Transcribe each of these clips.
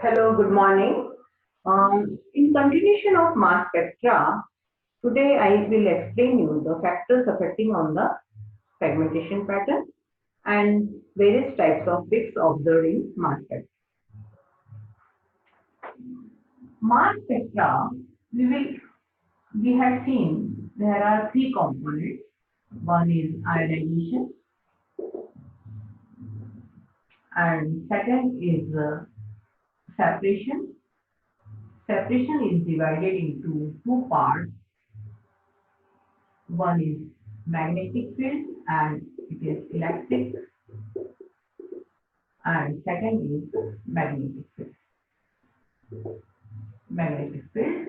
Hello, good morning. In continuation of mass spectra, today I will explain you the factors affecting on the fragmentation pattern and various types of bits observed in mass spectra. Mass spectra, we had seen there are three components. One is ionization, and second is separation. Separation is divided into two parts. One is magnetic field and it is electric, and second is magnetic field. Magnetic field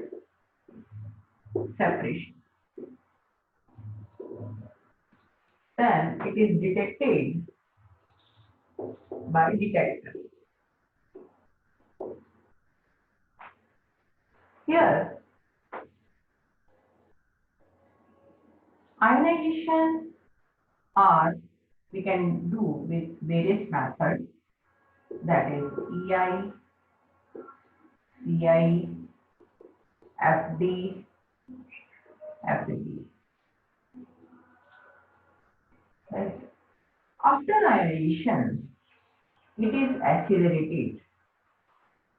separation. Then it is detected by detector. Here, ionization are we can do with various methods, that is EI, CI, FD, FD. Right. After ionization, it is accelerated.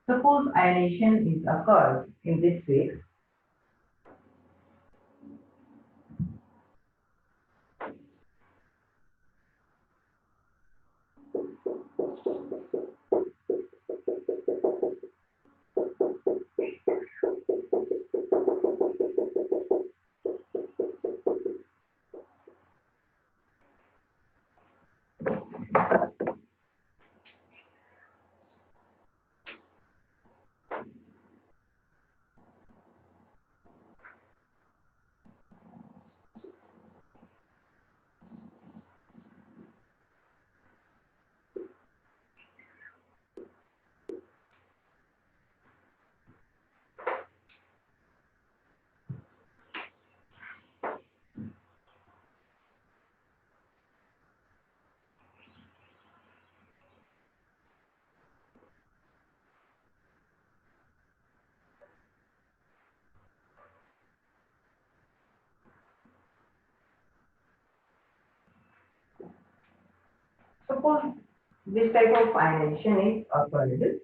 Suppose ionization is occurs in this way. Suppose this type of ionization is occurred,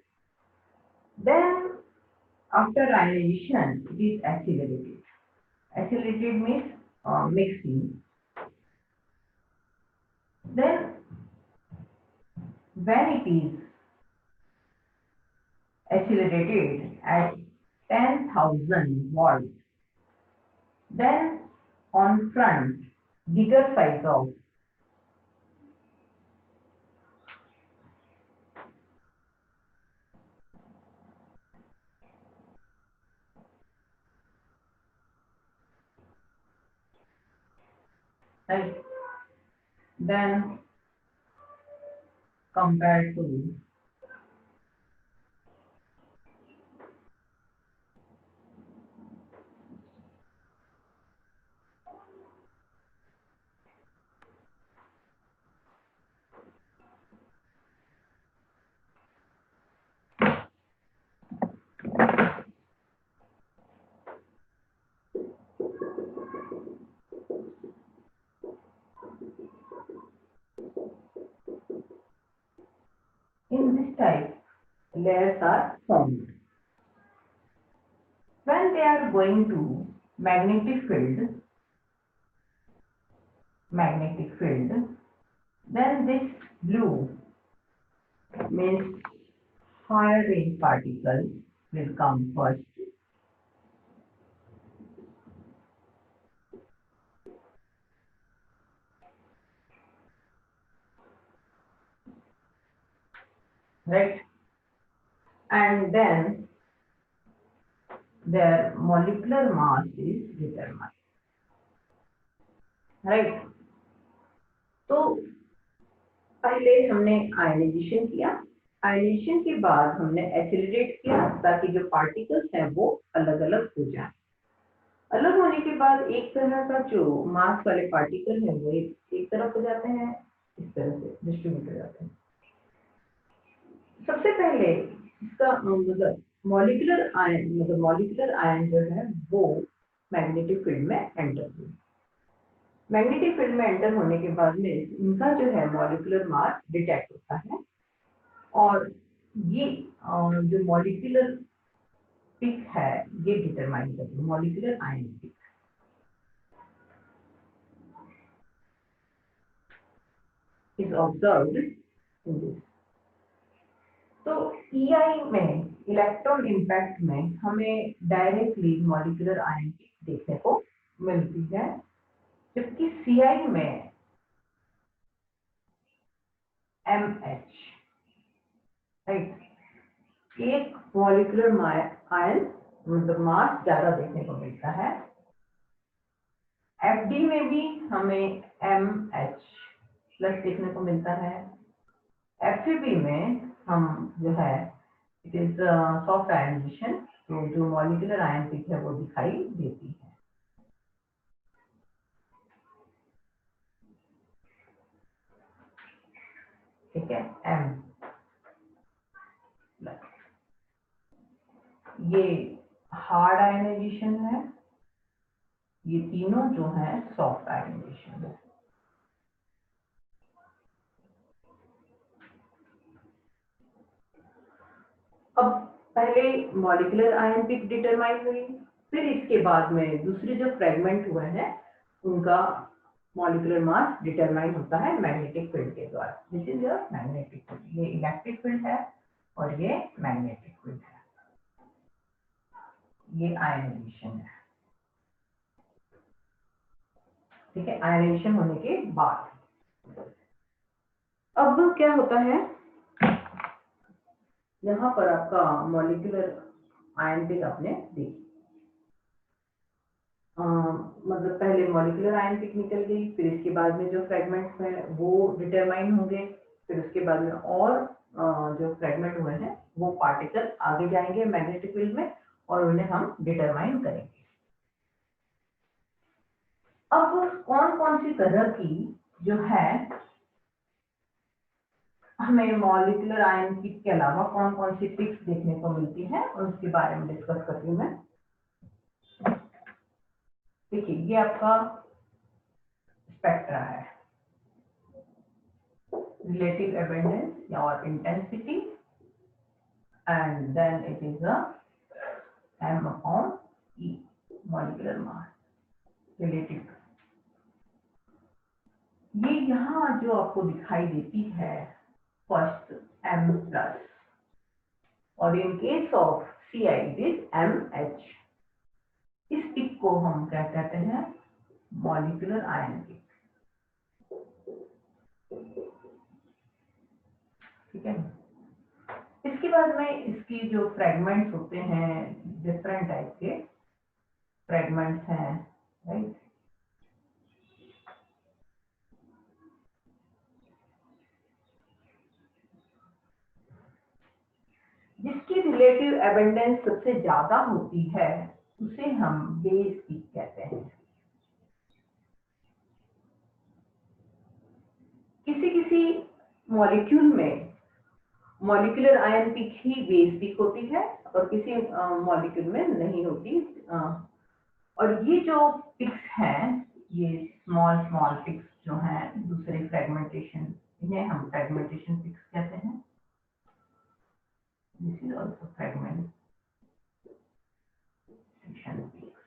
then after ionization it is accelerated. Accelerated means mixing. Then when it is accelerated at 10,000 volts, then on front bigger size of right, then compared to in this type layers are formed. When they are going to magnetic field, then this blue means higher range particles will come first. Right? And then their molecular mass is determined. Right? तो पहले हमने ionization किया, ionization के बाद हमने oscillate किया ताकि जो पार्टिकल्स हैं वो अलग अलग हो जाएं। अलग होने के बाद एक तरह का जो मास वाले पार्टिकल है वो एक तरफ हो जाते हैं, इस तरह से डिस्ट्रीब्यूट हो जाते हैं। सबसे पहले इसका मतलब मॉलिक्यूलर आयन जो है वो मैग्नेटिक फील्ड में एंटर हुए। मैग्नेटिक फील्ड में एंटर होने के बाद में इनका जो है मॉलिक्यूलर मास डिटेक्ट होता है, और ये जो मॉलिक्यूलर पिक है ये डिटरमाइन करती है, molecular ion peak is observed in this. तो EI में, इलेक्ट्रॉन इम्पैक्ट में, हमें डायरेक्टली मॉलिक्यूलर आयन पिक देखने को मिलती है, जबकि CI में MH, राइट, एक मॉलिक्यूलर आयन मतलब मास ज्यादा देखने को मिलता है। FD में भी हमें MH प्लस देखने को मिलता है। FAB में हम जो है इट इज सॉफ्ट आयनाइजेशन, तो जो मॉलिक्यूलर आयन पिक है वो दिखाई देती है। ठीक है, M प्लस, ये हार्ड आयनाइजेशन है, ये तीनों जो है सॉफ्ट आयनाइजेशन है। अब पहले मॉलिक्यूलर आयन पिक डिटरमाइन हुई, फिर इसके बाद में दूसरे जो फ्रेगमेंट हुए हैं उनका मॉलिक्यूलर मास डिटरमाइन होता है मैग्नेटिक फील्ड के द्वारा। This is your magnetic field, ये इलेक्ट्रिक फील्ड है और ये मैग्नेटिक फील्ड है, ये आयनाइजेशन है। ठीक है, आयनाइजेशन होने के बाद अब क्या होता है, यहाँ पर आपका मॉलिक्यूलर आयन पिक आपने देखी, मतलब पहले मॉलिक्यूलर आयन पिक निकल गई, फिर इसके बाद में जो फ्रेगमेंट्स हैं वो डिटरमाइन होंगे, फिर उसके बाद में और जो फ्रेगमेंट हुए हैं वो पार्टिकल आगे जाएंगे मैग्नेटिक फील्ड में और उन्हें हम डिटरमाइन करेंगे। अब कौन कौन सी तरह की जो है हमें मॉलिक्यूलर आयन पिक के अलावा कौन कौन सी पिक्स देखने को मिलती है और उसके बारे में डिस्कस करती हूँ मैं। देखिए, ये आपका स्पेक्ट्रा है, relative abundance or intensity, and then it is a m upon e, molecular mass relative। ये यहाँ जो आपको दिखाई देती है फर्स्ट m प्लस, और in case of CI it is MH। इस पिक को हम क्या कहते हैं, मॉलिक्यूलर आयन पिक। ठीक है, इसके बाद में इसकी जो फ्रेगमेंट्स होते हैं, डिफरेंट टाइप के फ्रेगमेंट्स हैं, राइट। जिसकी रिलेटिव एबंडेंस सबसे ज्यादा होती है उसे हम बेस पीक कहते हैं। किसी किसी मॉलिक्यूल में मॉलिक्यूलर आयन पिक ही बेस पिक होती है और किसी मॉलिक्यूल में नहीं होती। और ये जो पिक्स हैं, ये स्मॉल स्मॉल पिक्स जो हैं दूसरे फ्रेगमेंटेशन, इन्हें हम फ्रेगमेंटेशन पिक्स कहते हैं। This is also fragmentation peaks.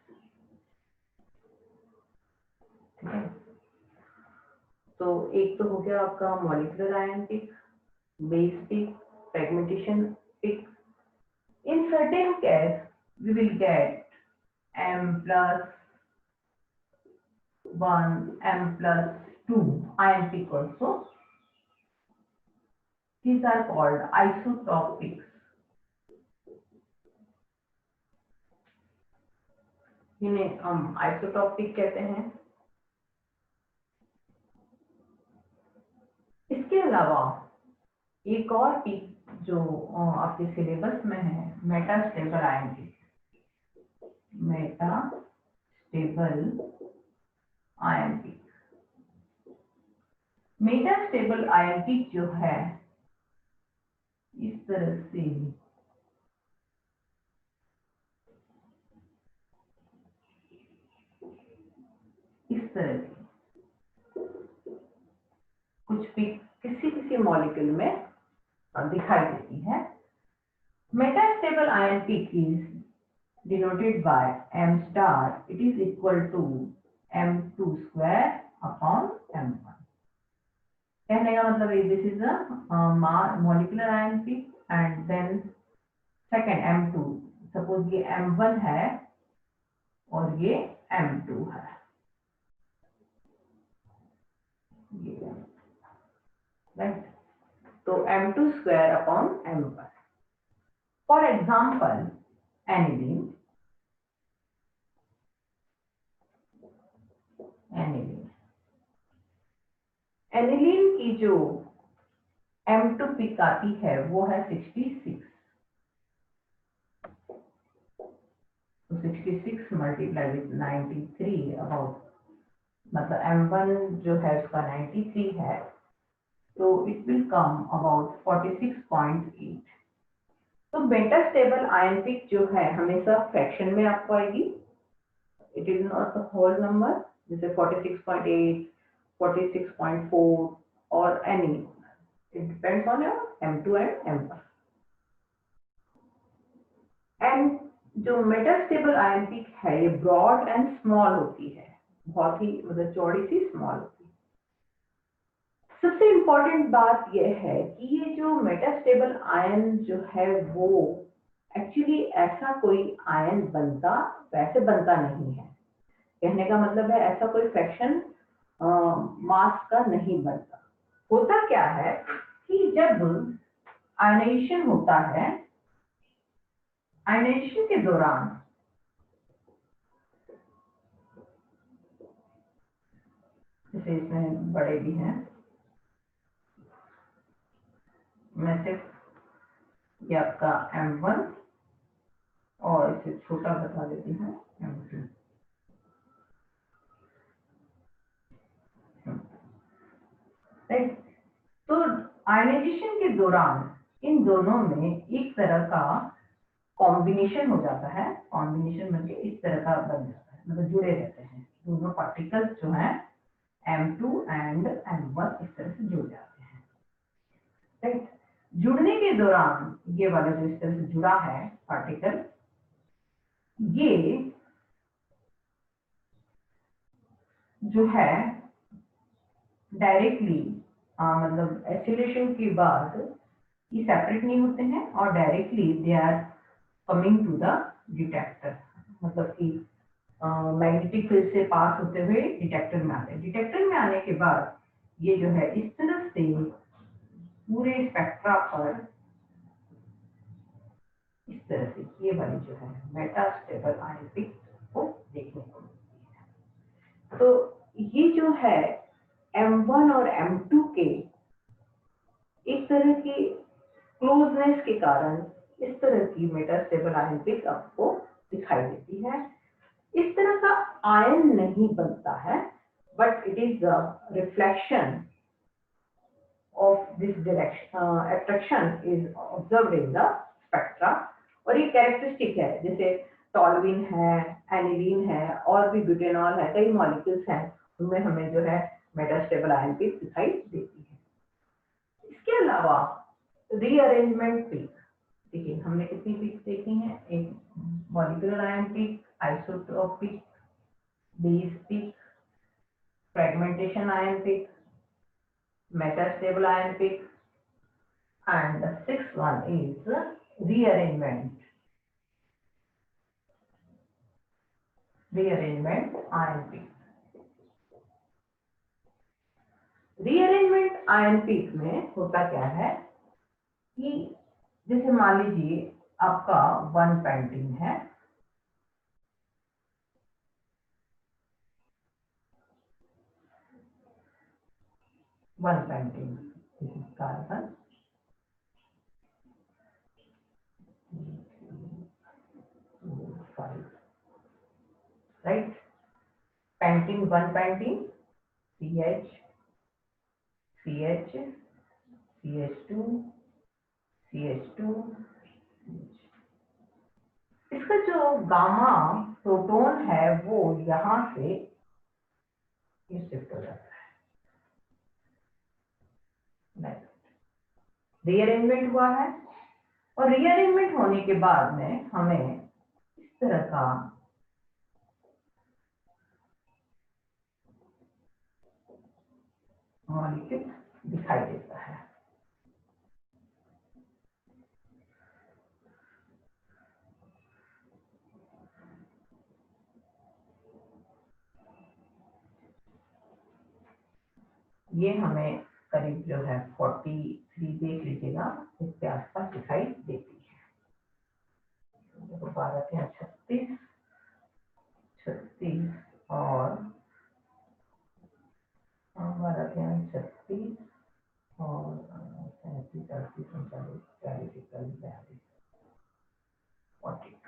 ठीक है, तो एक तो हो गया आपका molecular ion peak, base peak, fragmentation peak. In certain case, we will get M plus 1, M plus 2 ion peak also. These are called isotopics. इन्हें हम आइसोटॉपिक कहते हैं। इसके अलावा एक और पिक जो आपके सिलेबस में है, metastable ion peak. Metastable ion peak, metastable ion peak जो है इस तरह से इस तरह की कुछ भी किसी मॉलिक्यूल में दिखाई देती है। Metastable ion peak is denoted by m star, it is equal to m2 square upon m1। कहने का मतलब है this is a molecular ion peak and then second m2, suppose ये m1 है और ये m2 है, ये राइट, तो m2 square upon m1। For example aniline aniline की जो m2 पिक आती है वो है 66, तो 66 मल्टीप्लाई विद 93 अबाउट, मतलब m1 जो है उसका 93 है, तो इट विल कम अबाउट 46.8। तो मेटास्टेबल आयन पिक जो है हमेशा फ्रैक्शन में आपको आएगी, it is not the whole number, जैसे 46.8, 46.4 और any, it depends on your m2 and m1। And जो मेटास्टेबल आयन पिक है ये ब्रॉड एंड स्मॉल होती है, बहुत ही मतलब चौड़ी सी स्मॉल होती है। सबसे इम्पोर्टेंट बात यह है कि ये जो मेटास्टेबल आयन जो है वो एक्चुअली ऐसा कोई आयन बनता वैसे बनता नहीं है। कहने का मतलब है ऐसा कोई फ्रैक्शन मास का नहीं बनता। होता क्या है कि जब आयनाइजेशन होता है, आयनाइजेशन के दौरान जैसे इसमें बड़े भी हैं, मैं सिर्फ ये आपका m1 और इसे छोटा बता देती हूँ m2। राइट, तो आयनाइजेशन के दौरान इन दोनों में एक तरह का कॉम्बिनेशन हो जाता है, कॉम्बिनेशन मतलब इस तरह का बन जाता है, मतलब जुड़े रहते हैं दोनों पार्टिकल्स जो हैं m2 एंड m1 इस तरह से जुड़ जाते हैं। राइट, जुड़ने के दौरान ये वाला जो इस तरह से जुड़ा है पार्टिकल, ये जो है डायरेक्टली मतलब एसिलेशन के बाद ये सेपरेट नहीं होते हैं और directly they are coming to the detector, मतलब कि मैग्नेटिक फील्ड से पास होते हुए डिटेक्टर में आते हैं। डिटेक्टर में आने के बाद ये जो है इस तरह से पूरे स्पेक्ट्रा पर इस तरह से ये वाली जो है मेटास्टेबल आयन पिक को देखने को मिलती है। तो ये जो है m1 और m2 के एक तरह की क्लोजनेस के कारण इस तरह की मेटास्टेबल आयन पिक आपको दिखाई देती है। इस तरह का आयन नहीं बनता है, but it is the reflection of this direction, attraction is observed in the spectra. और ये कैरेक्टरिस्टिक है, जैसे टॉलुइन है, एनिलीन है और भी ब्यूटेनॉल है, कई मॉलिक्यूल्स हैं उनमें हमें जो है मेटास्टेबल आयन पिक दिखाई देती है। इसके अलावा रीअरेंजमेंट पिक, देखिए हमने कितनी पिक देखी हैं, एक molecular ion peak, isotopic, base peak, fragmentation ion peak, metastable ion peak, and the sixth one is rearrangement ion peak। rearrangement ion peak में होता क्या है कि जैसे मान लीजिए आपका वन पेंटिंग है, one painting carbon, right, painting one painting CH CH CH2 CH2, इसका जो गामा प्रोटॉन है वो यहाँ से ये शिफ्ट हो जाता है, रीअरेंजमेंट हुआ है। और रीअरेंजमेंट होने के बाद में हमें इस तरह का मॉलिक्यूल दिखाई देता है। ये हमें करीब जो है 43 देख लीजिएगा, इसके आसपास दिखाई देती है। 12 के 36 और 12 के 36 और 37, 38, 39, 40, 41, 42,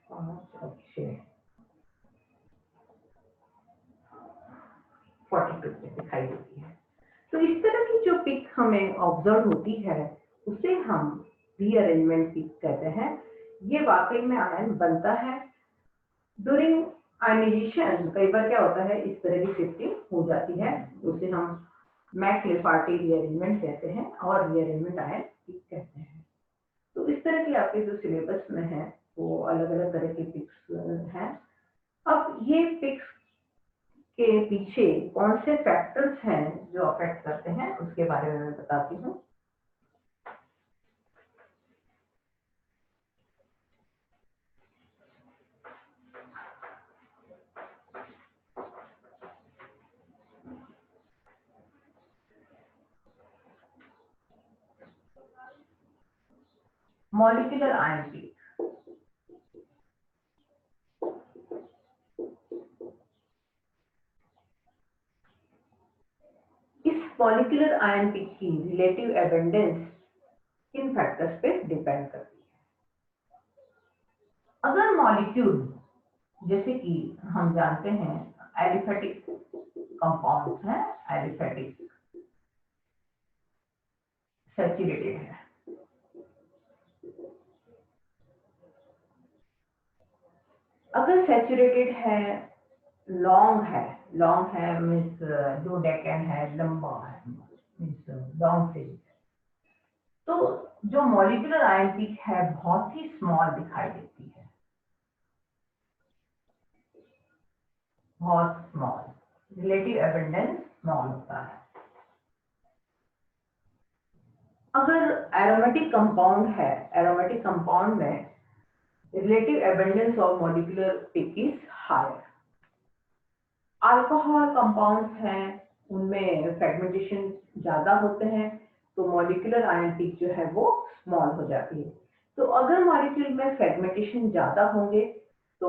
42 और 6 42 में दिखाई देती है। तो इस तरह की जो पिक हमें ऑब्जर्व होती है उसे हम रीअरेंजमेंट पिक कहते हैं। ये वाकई में आयन बनता है ड्यूरिंग आयनाइजेशन। कई बार क्या होता है, इस तरह की शिफ्टिंग हो जाती है, उसे हम मैकलिफार्टी रीअरेंजमेंट कहते हैं और रीअरेंजमेंट आयन पिक कहते हैं। तो इस तरह की आपके जो सिलेबस में है वो अलग अलग तरह के पिक्स हैं। अब ये पिक्स के पीछे कौन से फैक्टर्स हैं जो अफेक्ट करते हैं उसके बारे में मैं बताती हूँ। मॉलिक्यूलर आयन पिक, इस मॉलिक्यूलर आयन पिक की रिलेटिव एबंडेंस किन फैक्टर्स पे डिपेंड करती है। अगर मॉलिक्यूल, जैसे कि हम जानते हैं एलिफेटिक कंपाउंड्स हैं, एलिफेटिक सैचुरेटेड है, अगर सैचुरेटेड है, लॉन्ग है मीन्स जो डेकेन है, लंबा है मीन्स लॉन्ग फेज, तो जो मॉलिक्यूलर आयन पिक है बहुत ही स्मॉल दिखाई देती है, बहुत स्मॉल, रिलेटिव एबंडेंस स्मॉल होता है। अगर एरोमेटिक कंपाउंड है, एरोमेटिक कंपाउंड में relative abundance of molecular peak is higher. Alcohol compounds हैं, उनमें फ्रेगमेंटेशन ज्यादा होते हैं, तो मॉलिक्यूलर आयन पिक जो है वो स्मॉल हो जाती है। तो अगर मॉलिक्यूल में फ्रेगमेंटेशन ज्यादा होंगे तो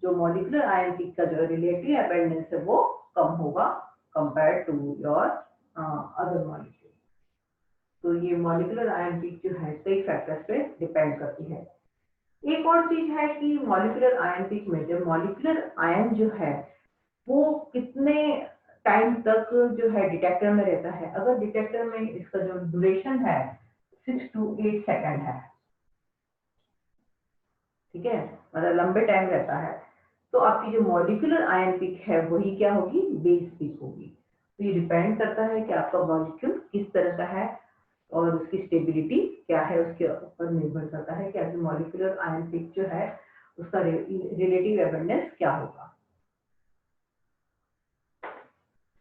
जो मॉलिक्यूलर आयन पिक का जो रिलेटिव एबंडेंस है वो कम होगा compare to your other molecule. तो ये मॉलिक्यूलर आयन पिक जो है कई फैक्टर्स पे डिपेंड करती है। एक और चीज है कि मॉलिक्यूलर आयन पिक में जब मॉलिक्यूलर आयन जो है वो कितने टाइम तक जो है डिटेक्टर में रहता है। अगर डिटेक्टर में इसका जो ड्यूरेशन है 6 to 8 सेकंड है, ठीक है, मतलब लंबे टाइम रहता है, तो आपकी जो मॉलिक्यूलर आयन पिक है वही क्या होगी, बेस पिक होगी। तो ये डिपेंड करता है कि आपका मॉलिक्यूल किस तरह का है और उसकी स्टेबिलिटी क्या है, उसके ऊपर निर्भर करता है कि आपकी मॉलिक्यूलर आयन पिक जो है उसका रिलेटिव एबंडेंस क्या होगा।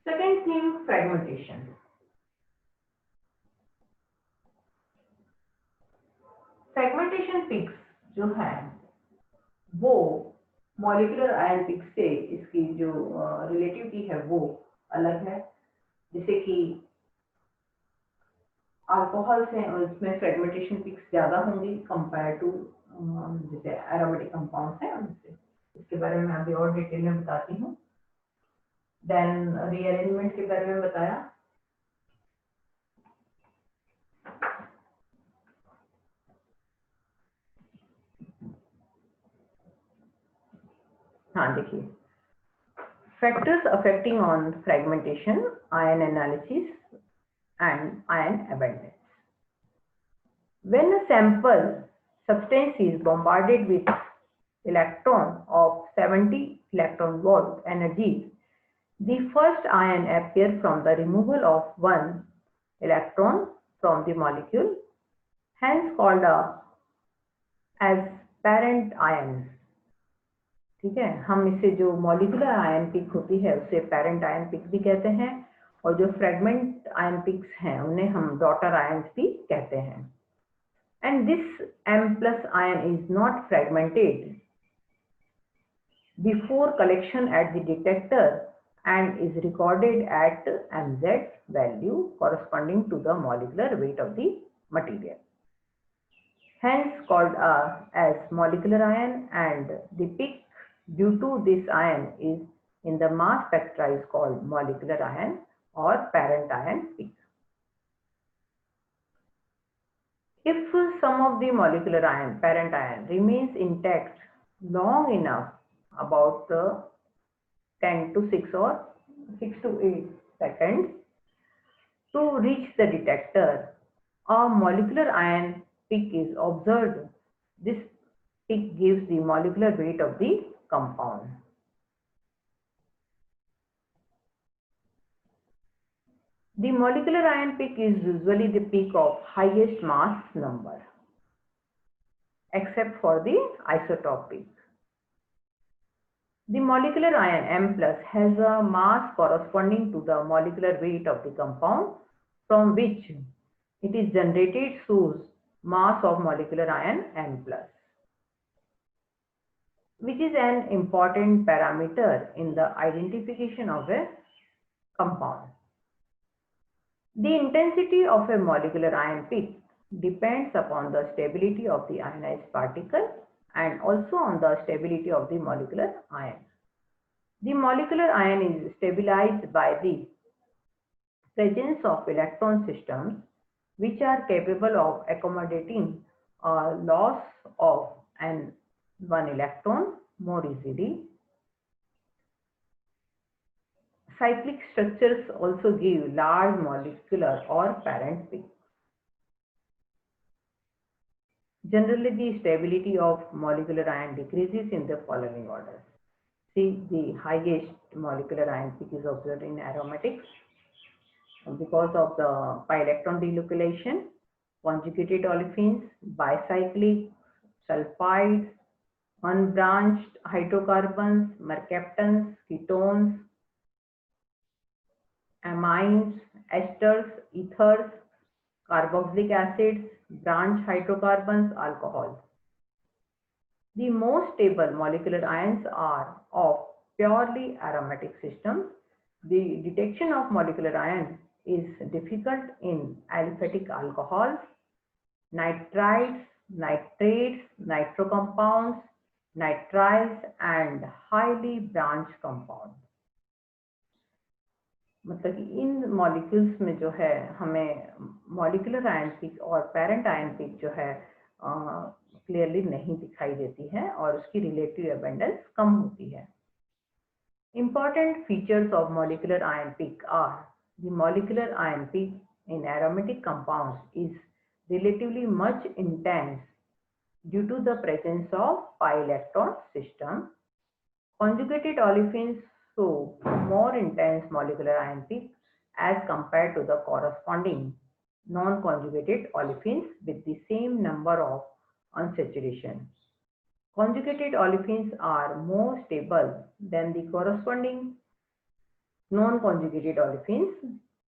Second thing, fragmentation. Fragmentation peaks जो है वो मॉलिक्यूलर आयन पिक से इसकी जो रिलेटिविटी है वो अलग है। जैसे कि अल्कोहल से और इसमें फ्रेगमेंटेशन पिक्स ज्यादा होंगी कंपेयर टू जैसे एरोमेटिक कंपाउंड्स हैं उनसे। इसके बारे में अभी और डिटेल में बताती हूँ। देन रीअरेंजमेंट के बारे में बताया। हाँ देखिए, factors affecting on fragmentation, ion analysis and ion abundance. When a sample substance is bombarded with electron of 70 electron volt energies, the first ion appears from the removal of one electron from the molecule, hence called as parent ions. ठीक है, हम इसे जो molecular ion pick होती है उसे parent ion pick भी कहते हैं, और जो फ्रेगमेंट आयन पिक्स हैं उन्हें हम डॉटर आयंस भी कहते हैं. And this M+ ion is not fragmented before collection at the detector and is recorded at mz value corresponding to the molecular weight of the material, hence called as molecular ion, and the peak due to this ion is in the mass spectra is called molecular ion or parent ion peak. If some of the molecular ion, parent ion, remains intact long enough, about 10 to 6 or 6 to 8 seconds, to reach the detector, a molecular ion peak is observed. This peak gives the molecular weight of the compound. The molecular ion peak is usually the peak of highest mass number, except for the isotope peak. The molecular ion M+ has a mass corresponding to the molecular weight of the compound from which it is generated shows mass of molecular ion M+, which is an important parameter in the identification of a compound. The intensity of a molecular ion peak depends upon the stability of the ionized particle and also on the stability of the molecular ion. The molecular ion is stabilized by the presence of electron systems which are capable of accommodating a loss of one electron more easily. Cyclic structures also give large molecular or parent peaks. Generally, the stability of molecular ion decreases in the following order. See, the highest molecular ion peak is observed in aromatics because of the pi electron delocalization, conjugated olefins, bicyclic, sulfides, unbranched hydrocarbons, mercaptans, ketones, amines, esters, ethers, carboxylic acids, branched hydrocarbons, alcohols. The most stable molecular ions are of purely aromatic systems. The detection of molecular ions is difficult in aliphatic alcohols, nitrides, nitrates, nitrocompounds, nitriles, and highly branched compounds. मतलब कि इन molecules में जो है हमें molecular ion pick और parent ion peak जो है clearly नहीं दिखाई देती है और उसकी रिलेटिव अबंडेंस कम होती है. Important features of molecular ion peak are the molecular ion peak in aromatic compounds is relatively much intense due to the presence of pi electron system. Conjugated olefins show more intense molecular ion peak as compared to the corresponding non-conjugated olefins with the same number of unsaturation. Conjugated olefins are more stable than the corresponding non-conjugated olefins.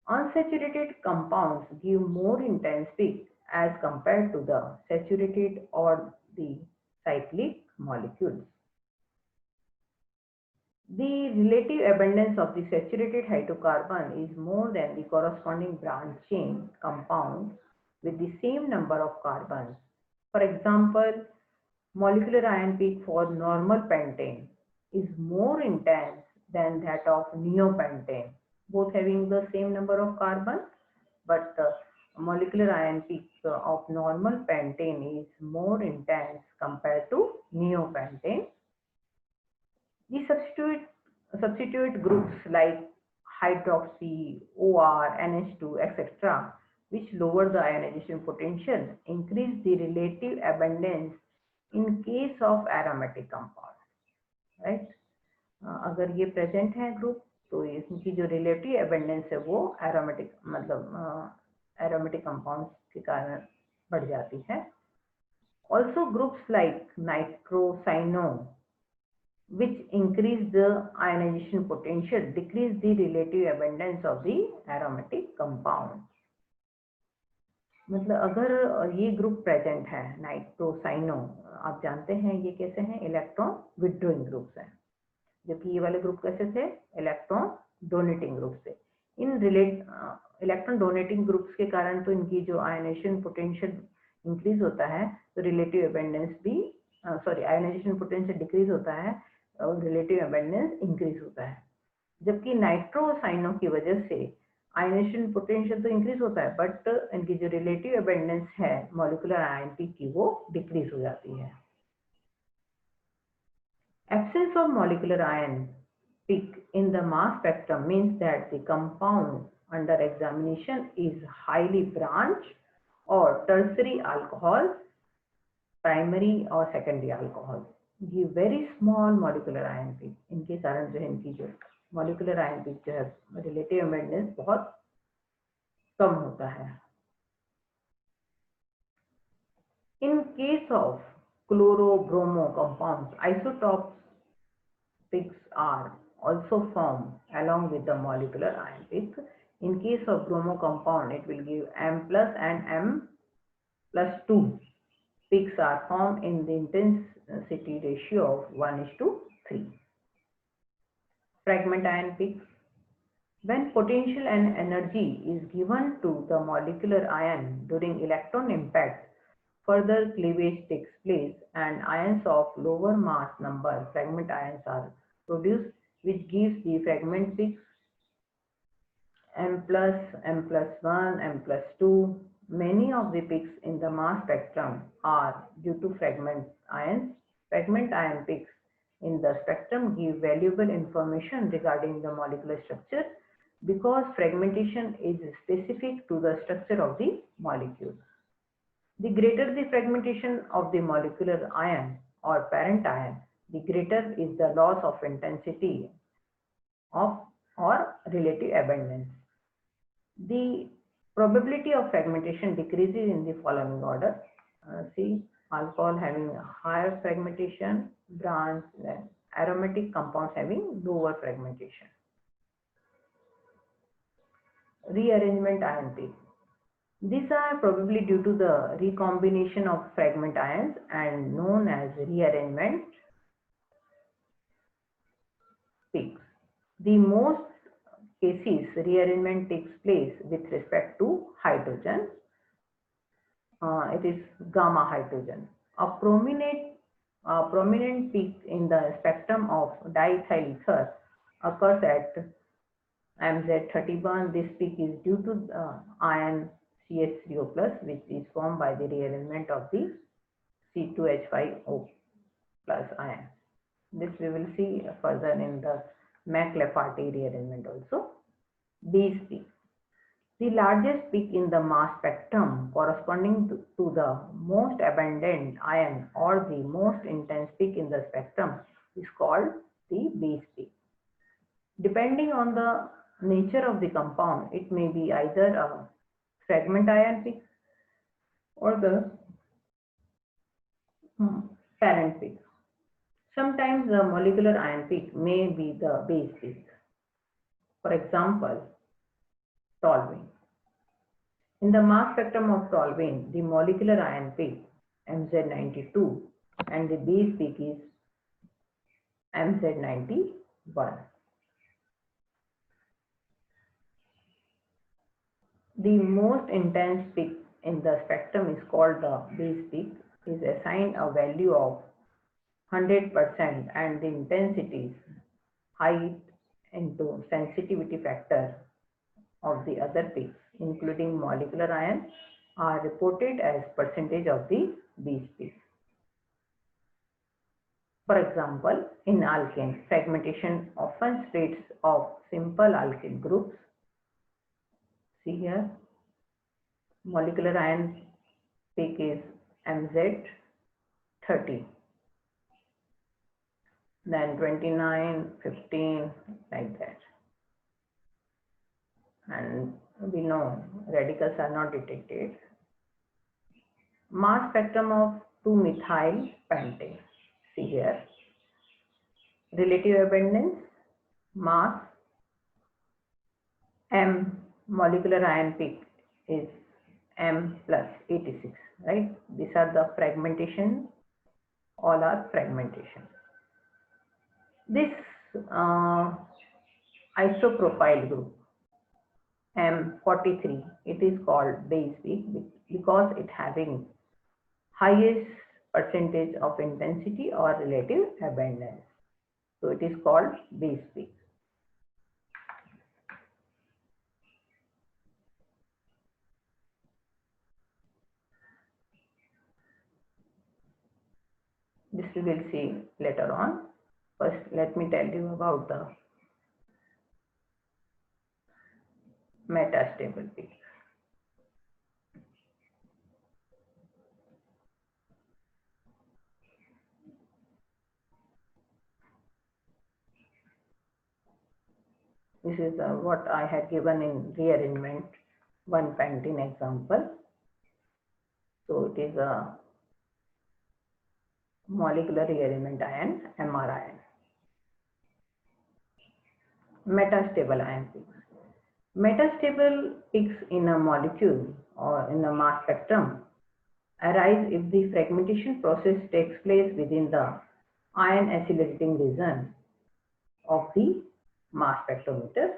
Unsaturated compounds give more intense peak as compared to the saturated or the cyclic molecules. The relative abundance of the saturated hydrocarbon is more than the corresponding branch chain compound with the same number of carbons. For example, molecular ion peak for normal pentane is more intense than that of neopentane, both having the same number of carbons, but the molecular ion peak of normal pentane is more intense compared to neopentane. The substitute groups like hydroxy, OR, NH2, etc., which lower the ionization potential, increase the relative abundance in case of aromatic compounds, right? अगर ये present है group तो इनकी जो relative abundance है वो aromatic मतलब aromatic compounds के कारण बढ़ जाती है। Also groups like nitro cyano which increase the ionization potential decrease the relative abundance of the aromatic compound। मतलब अगर ये ग्रुप प्रेजेंट है नाइट्रोसाइनो, आप जानते हैं ये कैसे हैं, इलेक्ट्रॉन विड्रॉइंग ग्रुप्स हैं, जबकि ये वाले ग्रुप कैसे थे, इलेक्ट्रॉन डोनेटिंग ग्रुप से। इन इलेक्ट्रॉन डोनेटिंग ग्रुप्स के कारण तो इनकी जो आयनाइजेशन पोटेंशियल इंक्रीज होता है तो रिलेटिव अबेंडेंस भी आयनाइजेशन पोटेंशियल डिक्रीज होता है और रिलेटिव अबेंडेंस इंक्रीज होता है। जबकि नाइट्रोसाइनो की वजह से आयनाइजेशन पोटेंशियल तो इंक्रीज होता है बट इनकी जो रिलेटिव अबेंडेंस है मॉलिक्यूलर आयन पीक की वो डिक्रीज हो जाती है। Absence of molecular ion peak in the mass spectrum means that the compound under examination is highly branched or tertiary alcohol, primary or secondary alcohol। ये very small molecular ion peak, इनके कारण जो है इनकी जो molecular ion peak जो है relative abundance बहुत कम होता है। In case of chloro-bromo compounds, isotopes peaks are also formed along with the molecular ion peak। In case of bromo compound, it will give M plus and M plus 2 peaks are formed in the intensity ratio of 1:3। Fragment ion peaks, when potential and energy is given to the molecular ion during electron impact, further cleavage takes place and ions of lower mass number fragment ions are produced, which gives the fragment peaks M plus, M plus 1, M plus 2. Many of the peaks in the mass spectrum are due to fragment ions. Fragment ion peaks in the spectrum give valuable information regarding the molecular structure because fragmentation is specific to the structure of the molecule। The greater the fragmentation of the molecular ion or parent ion, the greater is the loss of intensity of or relative abundance। The probability of fragmentation decreases in the following order. See, alcohol having higher fragmentation, branch, then aromatic compounds having lower fragmentation। Rearrangement ion peak. These are probably due to the recombination of fragment ions and known as rearrangement peaks. The most cases rearrangement takes place with respect to hydrogen. It is gamma hydrogen. A prominent peak in the spectrum of diethyl ether occurs at MZ31. This peak is due to ion CH3O plus, which is formed by the rearrangement of the C2H5O plus ion. This we will see further in the McLafferty rearrangement also. Base peak. The largest peak in the mass spectrum corresponding to the most abundant ion or the most intense peak in the spectrum is called the base peak. Depending on the nature of the compound, it may be either a fragment ion peak or the parent peak. Sometimes the molecular ion peak may be the base peak. For example, toluene. In the mass spectrum of toluene, the molecular ion peak MZ92 and the base peak is MZ91. The most intense peak in the spectrum is called the base peak, is assigned a value of 100% and the intensity height into sensitivity factor of the other peaks, including molecular ion, are reported as percentage of the base peak. For example, in alkane, fragmentation often states of simple alkyl groups. See here, molecular ion peak is MZ30. then 29, 15, like that. And we know radicals are not detected. Mass spectrum of 2-methyl pentane. See here. Relative abundance, mass, M molecular ion peak is M plus 86, right? These are the fragmentation, all are fragmentation. This isopropyl group M43, it is called base peak because it having highest percentage of intensity or relative abundance. So it is called base peak. This we will see later on. First, let me tell you about the metastable peak. This is what I had given in rearrangement 1-pentene example. So it is a molecular rearrangement ion, MR ion. Metastable ion peaks. Metastable peaks in a molecule or in a mass spectrum arise if the fragmentation process takes place within the ion accelerating region of the mass spectrometer.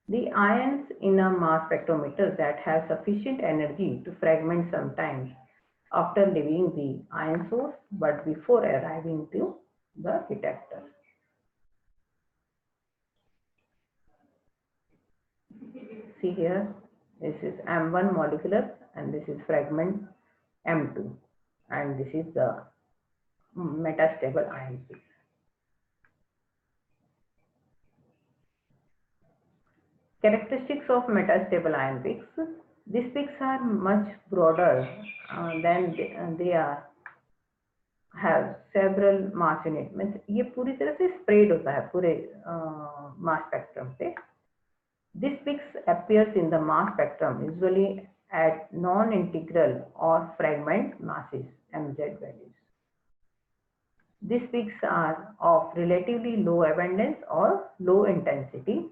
The ions in a mass spectrometer that have sufficient energy to fragment sometimes after leaving the ion source but before arriving to the detector. See here, this is M1 molecular and this is fragment M2 and this is the metastable ion peak. Characteristics of metastable ion peaks. These peaks are much broader than they are have several mass unit. Means ये पूरी तरह से spread होता है पूरे mass spectrum पे. This peaks appears in the mass spectrum usually at non-integral or fragment masses mz values. These peaks are of relatively low abundance or low intensity.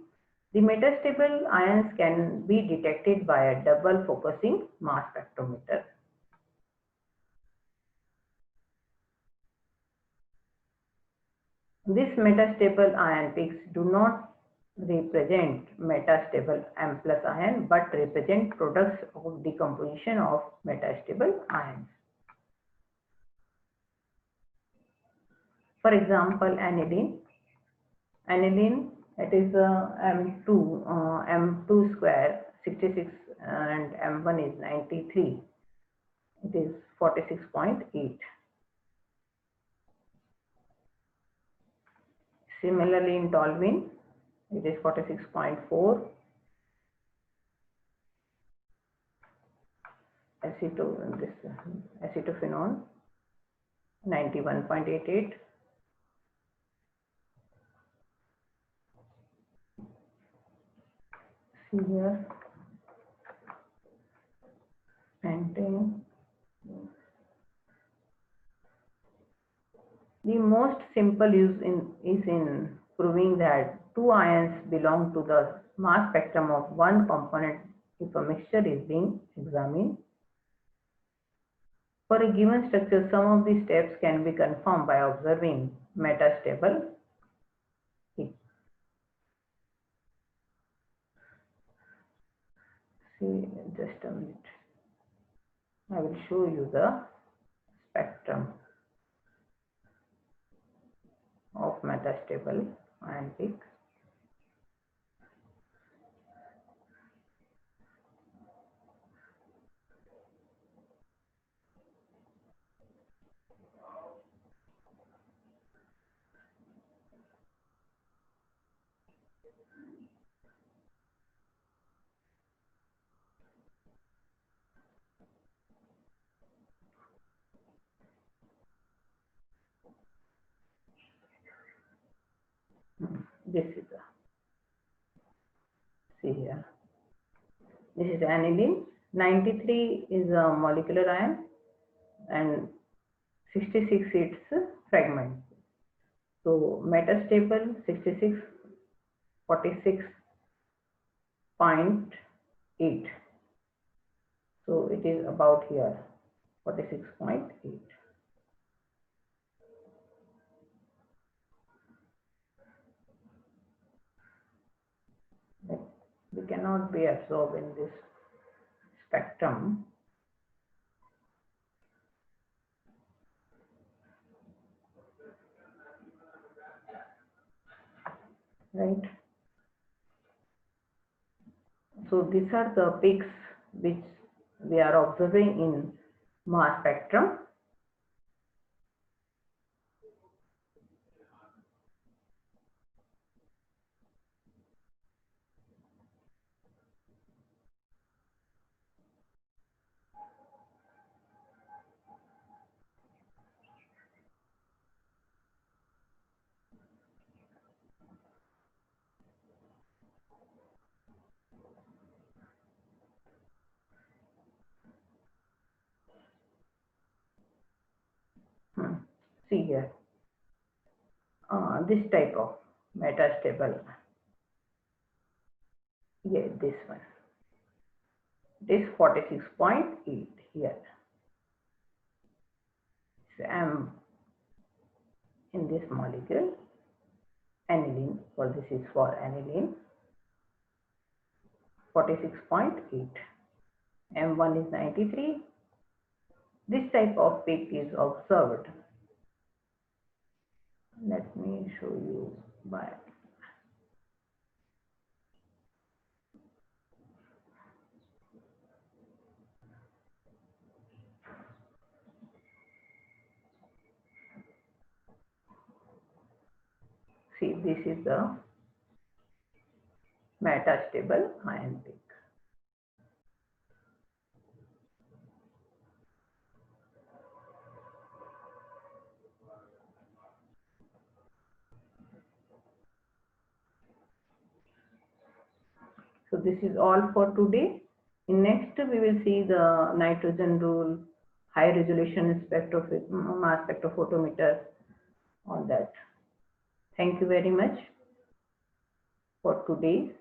The metastable ions can be detected by a double focusing mass spectrometer. These metastable ion peaks do not represent metastable M plus ion but represent products of decomposition of metastable ions. For example, aniline. Aniline, it is M2 square 66 and M1 is 93. It is 46.8. Similarly, in toluene, it is 46.4. Acetophenone 91.88. See here, pentane. The most simple use is in proving that two ions belong to the mass spectrum of one component if a mixture is being examined. For a given structure, some of these steps can be confirmed by observing metastable peak. See, just a minute. I will show you the spectrum of metastable ion peak. This is the, see here, this is aniline. 93 is a molecular ion and 66 its fragment. So metastable 66, 46.8. So it is about here 46.8. We cannot be absorbed in this spectrum. Right. So these are the peaks which we are observing in mass spectrum. See here, this type of metastable. Yeah, this one. It is 46.8 here. So I am in this molecule aniline, for this is for aniline, 46.8. M1 is 93. This type of peak is observed. Let me show you by see, this is the metastable ion peak. So this is all for today. In next we will see the nitrogen rule, high resolution mass spectrophotometer, all that. Thank you very much for today.